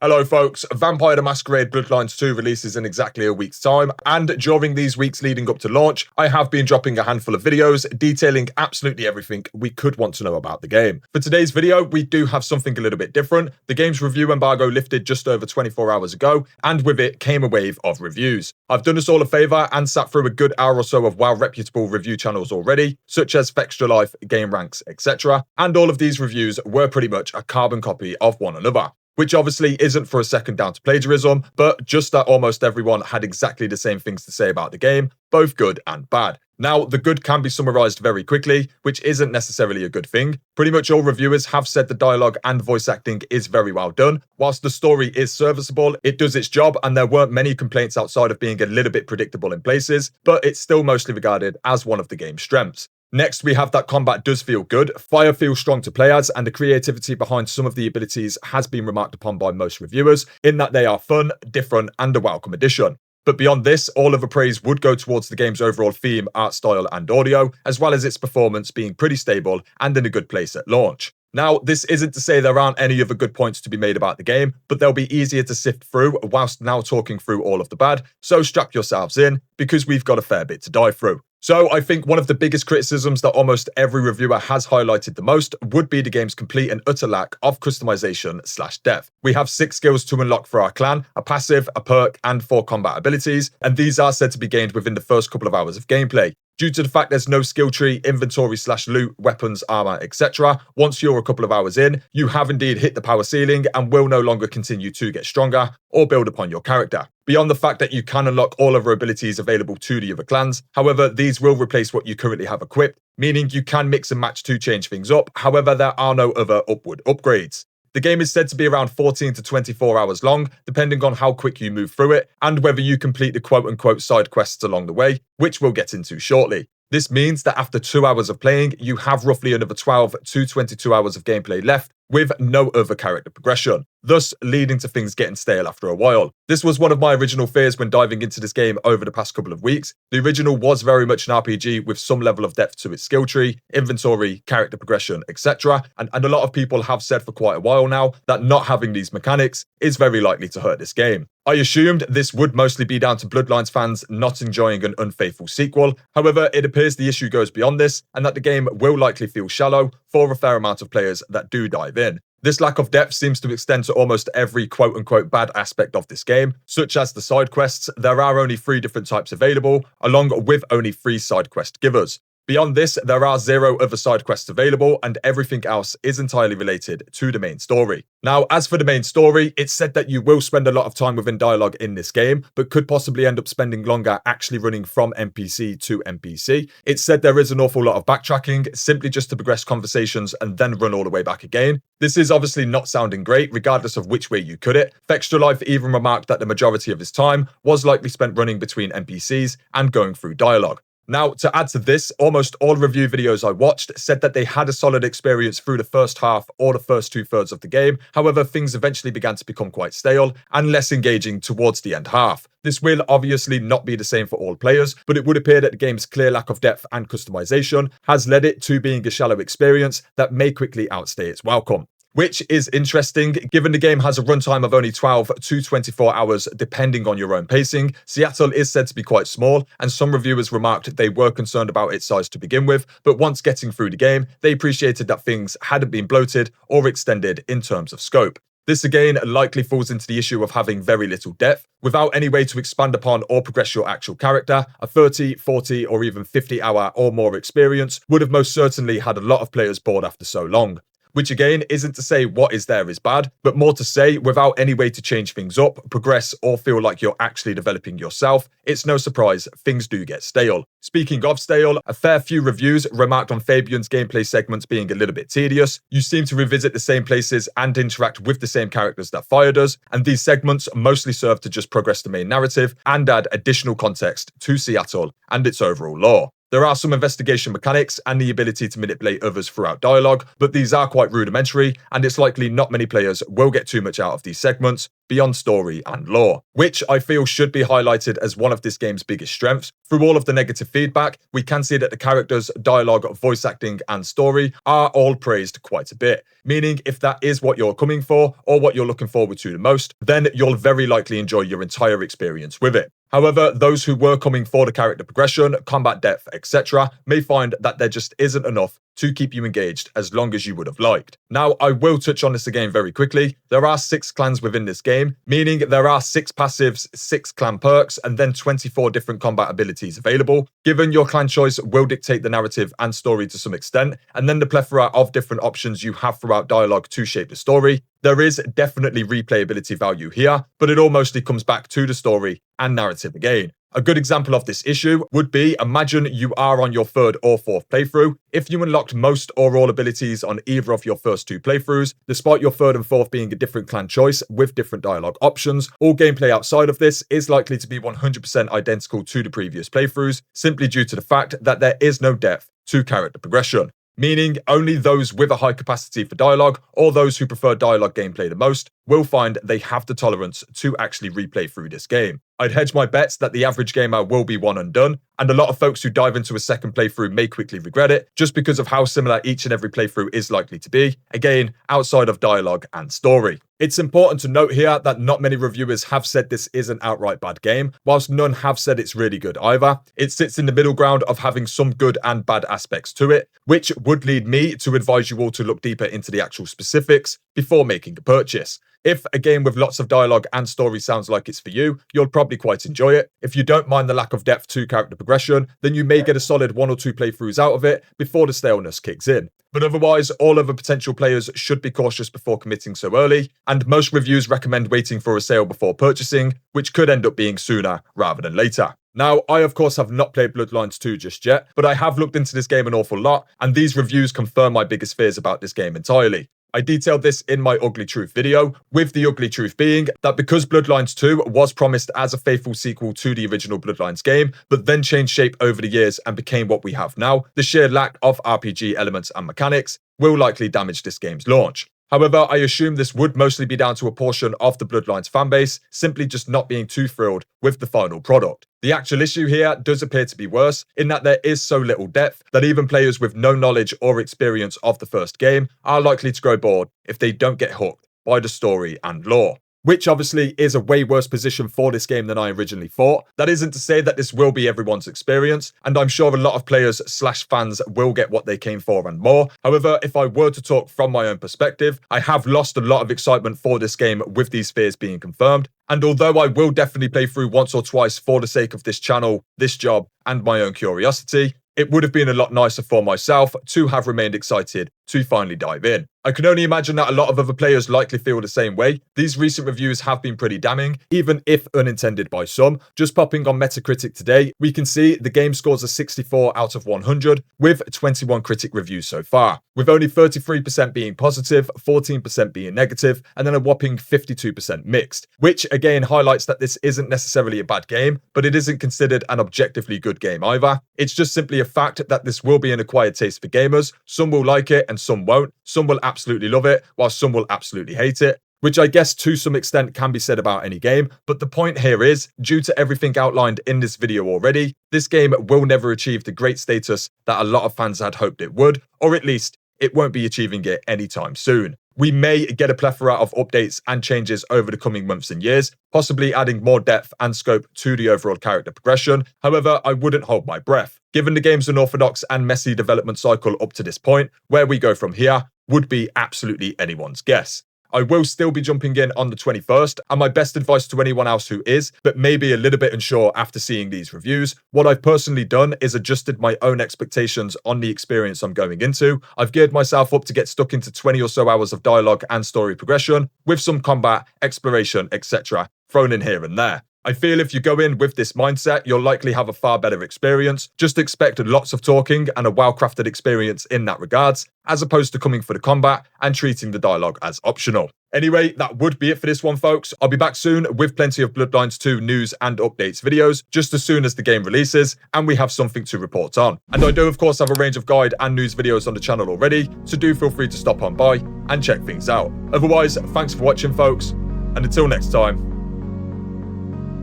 Hello folks, Vampire the Masquerade Bloodlines 2 releases in exactly a week's time, and during these weeks leading up to launch, I have been dropping a handful of videos detailing absolutely everything we could want to know about the game. For today's video, we do have something a little bit different. The game's review embargo lifted just over 24 hours ago, and with it came a wave of reviews. I've done us all a favour and sat through a good hour or so of reputable review channels already, such as Fextra Life, Game Ranks, etc. And all of these reviews were pretty much a carbon copy of one another. Which obviously isn't for a second down to plagiarism, but just that almost everyone had exactly the same things to say about the game, both good and bad. Now, the good can be summarised very quickly, which isn't necessarily a good thing. Pretty much all reviewers have said the dialogue and voice acting is very well done. Whilst the story is serviceable, it does its job, and there weren't many complaints outside of being a little bit predictable in places, but it's still mostly regarded as one of the game's strengths. Next, we have that combat does feel good, fire feels strong to play as, and the creativity behind some of the abilities has been remarked upon by most reviewers, in that they are fun, different, and a welcome addition. But beyond this, all of the praise would go towards the game's overall theme, art style, and audio, as well as its performance being pretty stable and in a good place at launch. Now, this isn't to say there aren't any other good points to be made about the game, but they'll be easier to sift through whilst now talking through all of the bad, so strap yourselves in, because we've got a fair bit to dive through. So I think one of the biggest criticisms that almost every reviewer has highlighted the most would be the game's complete and utter lack of customization/depth. We have 6 skills to unlock for our clan, a passive, a perk, and 4 combat abilities, and these are said to be gained within the first couple of hours of gameplay. Due to the fact there's no skill tree, inventory/loot, weapons, armor, etc., once you're a couple of hours in, you have indeed hit the power ceiling and will no longer continue to get stronger or build upon your character. Beyond the fact that you can unlock all other abilities available to the other clans, however, these will replace what you currently have equipped, meaning you can mix and match to change things up. However, there are no other upward upgrades. The game is said to be around 14 to 24 hours long, depending on how quick you move through it, and whether you complete the quote-unquote side quests along the way, which we'll get into shortly. This means that after 2 hours of playing, you have roughly another 12 to 22 hours of gameplay left, with no other character progression, thus leading to things getting stale after a while. This was one of my original fears when diving into this game over the past couple of weeks. The original was very much an RPG with some level of depth to its skill tree, inventory, character progression, etc. And a lot of people have said for quite a while now that not having these mechanics is very likely to hurt this game. I assumed this would mostly be down to Bloodlines fans not enjoying an unfaithful sequel. However, it appears the issue goes beyond this, and that the game will likely feel shallow for a fair amount of players that do dive in. This lack of depth seems to extend to almost every quote-unquote bad aspect of this game, such as the side quests. There are only 3 different types available, along with only 3 side quest givers. Beyond this, there are 0 other side quests available, and everything else is entirely related to the main story. Now, as for the main story, it's said that you will spend a lot of time within dialogue in this game, but could possibly end up spending longer actually running from NPC to NPC. It's said there is an awful lot of backtracking, simply just to progress conversations and then run all the way back again. This is obviously not sounding great, regardless of which way you cut it. Fextra Life even remarked that the majority of his time was likely spent running between NPCs and going through dialogue. Now, to add to this, almost all review videos I watched said that they had a solid experience through the first half or the first 2/3 of the game. However, things eventually began to become quite stale and less engaging towards the end half. This will obviously not be the same for all players, but it would appear that the game's clear lack of depth and customization has led it to being a shallow experience that may quickly outstay its welcome. Which is interesting, given the game has a runtime of only 12 to 24 hours depending on your own pacing. Seattle is said to be quite small, and some reviewers remarked they were concerned about its size to begin with, but once getting through the game, they appreciated that things hadn't been bloated or extended in terms of scope. This again likely falls into the issue of having very little depth. Without any way to expand upon or progress your actual character, a 30, 40 or even 50 hour or more experience would have most certainly had a lot of players bored after so long. Which again isn't to say what is there is bad, but more to say without any way to change things up, progress, or feel like you're actually developing yourself, it's no surprise things do get stale. Speaking of stale, a fair few reviews remarked on Fabian's gameplay segments being a little bit tedious. You seem to revisit the same places and interact with the same characters that Fire does, and these segments mostly serve to just progress the main narrative and add additional context to Seattle and its overall lore. There are some investigation mechanics and the ability to manipulate others throughout dialogue, but these are quite rudimentary, and it's likely not many players will get too much out of these segments. beyond story and lore, which I feel should be highlighted as one of this game's biggest strengths. Through all of the negative feedback, we can see that the characters, dialogue, voice acting, and story are all praised quite a bit. Meaning, if that is what you're coming for or what you're looking forward to the most, then you'll very likely enjoy your entire experience with it. However, those who were coming for the character progression, combat depth, etc. may find that there just isn't enough to keep you engaged as long as you would have liked. Now, I will touch on this again very quickly. There are 6 clans within this game, meaning there are 6 passives, 6 clan perks, and then 24 different combat abilities available. Given your clan choice will dictate the narrative and story to some extent, and then the plethora of different options you have throughout dialogue to shape the story, there is definitely replayability value here, but it all mostly comes back to the story and narrative again. A good example of this issue would be, imagine you are on your 3rd or 4th playthrough. If you unlocked most or all abilities on either of your first 2 playthroughs, despite your 3rd and 4th being a different clan choice with different dialogue options, all gameplay outside of this is likely to be 100% identical to the previous playthroughs, simply due to the fact that there is no depth to character progression. Meaning only those with a high capacity for dialogue or those who prefer dialogue gameplay the most will find they have the tolerance to actually replay through this game. I'd hedge my bets that the average gamer will be one and done, and a lot of folks who dive into a second playthrough may quickly regret it, just because of how similar each and every playthrough is likely to be, again, outside of dialogue and story. It's important to note here that not many reviewers have said this is an outright bad game, whilst none have said it's really good either. It sits in the middle ground of having some good and bad aspects to it, which would lead me to advise you all to look deeper into the actual specifics before making a purchase. If a game with lots of dialogue and story sounds like it's for you, you'll probably quite enjoy it. If you don't mind the lack of depth to character progression, then you may get a solid 1 or 2 playthroughs out of it before the staleness kicks in. But otherwise, all other potential players should be cautious before committing so early, and most reviews recommend waiting for a sale before purchasing, which could end up being sooner rather than later. Now, I of course have not played Bloodlines 2 just yet, but I have looked into this game an awful lot, and these reviews confirm my biggest fears about this game entirely. I detailed this in my Ugly Truth video, with the ugly truth being that because Bloodlines 2 was promised as a faithful sequel to the original Bloodlines game, but then changed shape over the years and became what we have now, the sheer lack of RPG elements and mechanics will likely damage this game's launch. However, I assume this would mostly be down to a portion of the Bloodlines fanbase simply just not being too thrilled with the final product. The actual issue here does appear to be worse, in that there is so little depth that even players with no knowledge or experience of the first game are likely to grow bored if they don't get hooked by the story and lore. Which obviously is a way worse position for this game than I originally thought. That isn't to say that this will be everyone's experience, and I'm sure a lot of players / fans will get what they came for and more. However, if I were to talk from my own perspective, I have lost a lot of excitement for this game with these fears being confirmed. And although I will definitely play through once or twice for the sake of this channel, this job, and my own curiosity, it would have been a lot nicer for myself to have remained excited to finally dive in. I can only imagine that a lot of other players likely feel the same way. These recent reviews have been pretty damning, even if unintended by some. Just popping on Metacritic today, we can see the game scores a 64 out of 100, with 21 critic reviews so far, with only 33% being positive, 14% being negative, and then a whopping 52% mixed, which again highlights that this isn't necessarily a bad game, but it isn't considered an objectively good game either. It's just simply a fact that this will be an acquired taste for gamers. Some will like it and some won't. Some will absolutely love it, while some will absolutely hate it, which I guess to some extent can be said about any game. But the point here is, due to everything outlined in this video already, this game will never achieve the great status that a lot of fans had hoped it would, or at least it won't be achieving it anytime soon. We may get a plethora of updates and changes over the coming months and years, possibly adding more depth and scope to the overall character progression. However, I wouldn't hold my breath. Given the game's unorthodox and messy development cycle up to this point, where we go from here would be absolutely anyone's guess. I will still be jumping in on the 21st, and my best advice to anyone else who is, but maybe a little bit unsure after seeing these reviews, what I've personally done is adjusted my own expectations on the experience I'm going into. I've geared myself up to get stuck into 20 or so hours of dialogue and story progression, with some combat, exploration, etc. thrown in here and there. I feel if you go in with this mindset, you'll likely have a far better experience. Just expect lots of talking and a well-crafted experience in that regards, as opposed to coming for the combat and treating the dialogue as optional. Anyway, that would be it for this one, folks. I'll be back soon with plenty of Bloodlines 2 news and updates videos, just as soon as the game releases, and we have something to report on. And I do, of course, have a range of guide and news videos on the channel already, so do feel free to stop on by and check things out. Otherwise, thanks for watching, folks. And until next time,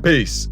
peace.